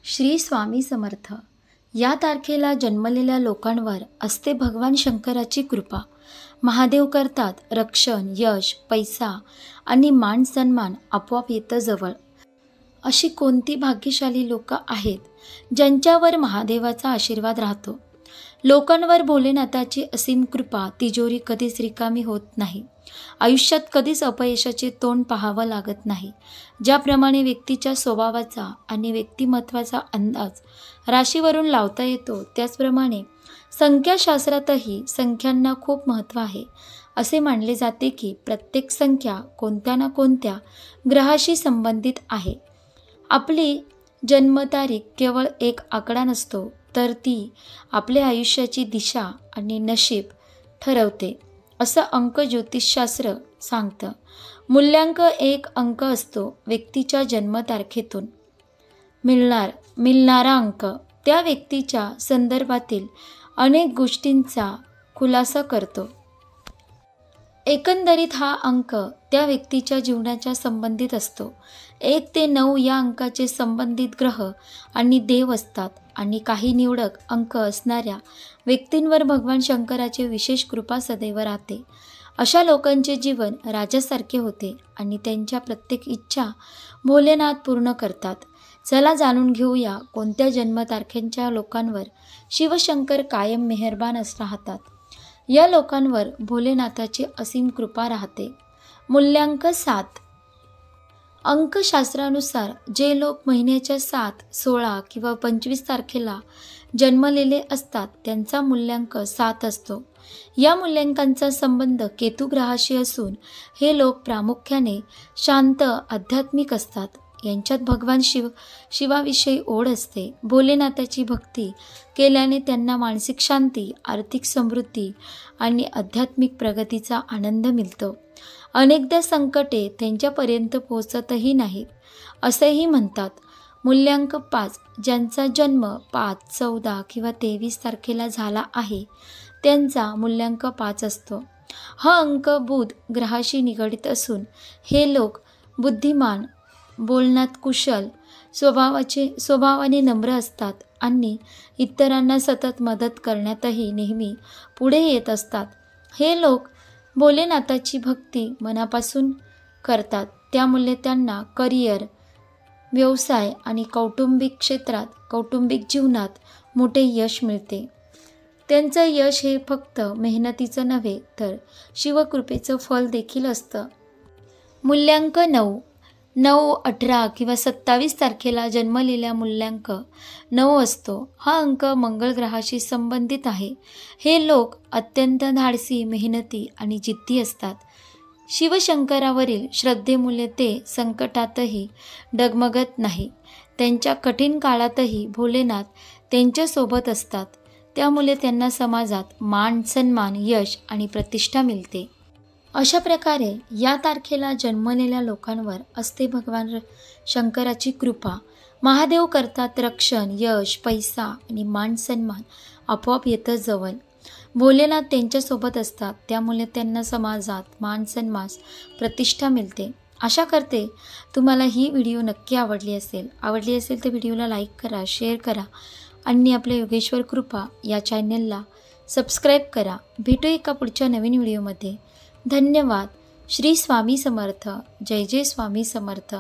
श्री स्वामी समर्थ. या तारखेला जन्मलेल्या लोकांवर असते भगवान शंकराची कृपा. महादेव करतात रक्षण, यश, पैसा आणि मान सन्मान आपोआप येतं जवळ. अशी कोणती भाग्यशाली लोक आहेत ज्यांच्यावर महादेवाचा आशीर्वाद राहतो. लोकांवर भोलेनाथाची असीम कृपा. तिजोरी कधीच रिकामी होत नाही. आयुष्यात कधीच अपयशाचे तोंड पाहावं लागत नाही. ज्याप्रमाणे व्यक्तीच्या स्वभावाचा आणि व्यक्तिमत्वाचा अंदाज राशीवरून लावता येतो, त्याचप्रमाणे संख्याशास्त्रातही संख्यांना खूप महत्त्व आहे. असे मानले जाते की प्रत्येक संख्या कोणत्या ना कोणत्या ग्रहाशी संबंधित आहे. आपली जन्मतारीख केवळ एक आकडा नसतो, तर ती आपल्या आयुष्याची दिशा आणि नशीब ठरवते, असं अंक ज्योतिषशास्त्र सांगतं. मूल्यांक एक अंक असतो. व्यक्तीच्या जन्मतारखेतून मिळणारा अंक त्या व्यक्तीच्या संदर्भातील अनेक गोष्टींचा खुलासा करतो. एकंदरीत हा अंक त्या व्यक्तीच्या जीवनाच्या संबंधित असतो. 1 ते 9 या अंकाचे संबंधित ग्रह आणि देव असतात आणि काही निवडक अंक असणाऱ्या व्यक्तींवर भगवान शंकराची विशेष कृपा सदैव राहते. अशा लोकांचे जीवन राजासारखे होते आणि त्यांच्या प्रत्येक इच्छा भोलेनाथ पूर्ण करतात. चला जाणून घेऊया कोणत्या जन्मतारखेच्या लोकांवर शिवशंकर कायम मेहरबान राहतात. या लोकांवर भोलेनाथाची असीम कृपा राहते. मूल्यांक 7. अंकशास्त्रानुसार जे लोक महिन्याच्या 7, 16 किंवा 25 तारखेला जन्मलेले असतात त्यांचा मूल्यांक 7 असतो. या मूल्यांकांचा संबंध केतू ग्रहाशी असून हे लोक प्रामुख्याने शांत, आध्यात्मिक असतात. यांच्यात भगवान शिवाविषयी ओढ असते. भोलेनाथाची भक्ती केल्याने त्यांना मानसिक शांती, आर्थिक समृद्धी आणि आध्यात्मिक प्रगतीचा आनंद मिळतो. अनेकदा संकटे त्यांच्यापर्यंत पोहोचतही नाहीत असेही म्हणतात. मूल्यांक 5. ज्यांचा जन्म 5, 14 किंवा 23 तारखेला झाला आहे त्यांचा मूल्यांक 5 असतो. हा अंक बुध ग्रहाशी निगडित असून हे लोक बुद्धिमान, बोलण्यात कुशल, स्वभावाने नम्र असतात आणि इतरांना सतत मदत करण्यातही नेहमी पुढे येत असतात. हे लोक भोलेनाथाची भक्ती मनापासून करतात, त्यामुळे त्यांना करिअर, व्यवसाय आणि कौटुंबिक जीवनात मोठे यश मिळते. त्यांचं यश हे फक्त मेहनतीचं नव्हे तर शिवकृपेचं फल देखील असतं. मूल्यांक 9. 9, 18 किंवा 27 तारखेला जन्मलेल्या मूल्यांक 9 असतो. हा अंक मंगळ ग्रहाशी संबंधित आहे. हे लोक अत्यंत धाडसी, मेहनती आणि जिद्दी असतात. शिवशंकरावरील श्रद्धेमुळे ते संकटातही डगमगत नाही. त्यांच्या कठीण काळातही भोलेनाथ त्यांच्यासोबत असतात, त्यामुळे त्यांना समाजात मान, सन्मान, यश आणि प्रतिष्ठा मिळते. अशा प्रकारे या तारखेला जन्मलेल्या लोकांवर असते भगवान शंकराची कृपा. महादेव करतात रक्षण, यश, पैसा आणि मान सन्मान आपोआप येतं जवळ. भोलेनाथ त्यांच्यासोबत असतात, त्यामुळे त्यांना समाजात मान, सन्मान, प्रतिष्ठा मिळते. आशा करते तुम्हाला ही व्हिडिओ नक्की आवडली असेल तर व्हिडिओला लाईक करा, शेअर करा आणि आपल्या योगेश्वर कृपा या चॅनलला सबस्क्राईब करा. भेटू एका पुढच्या नवीन व्हिडिओमध्ये. धन्यवाद. श्री स्वामी समर्थ. जय जय स्वामी समर्थ.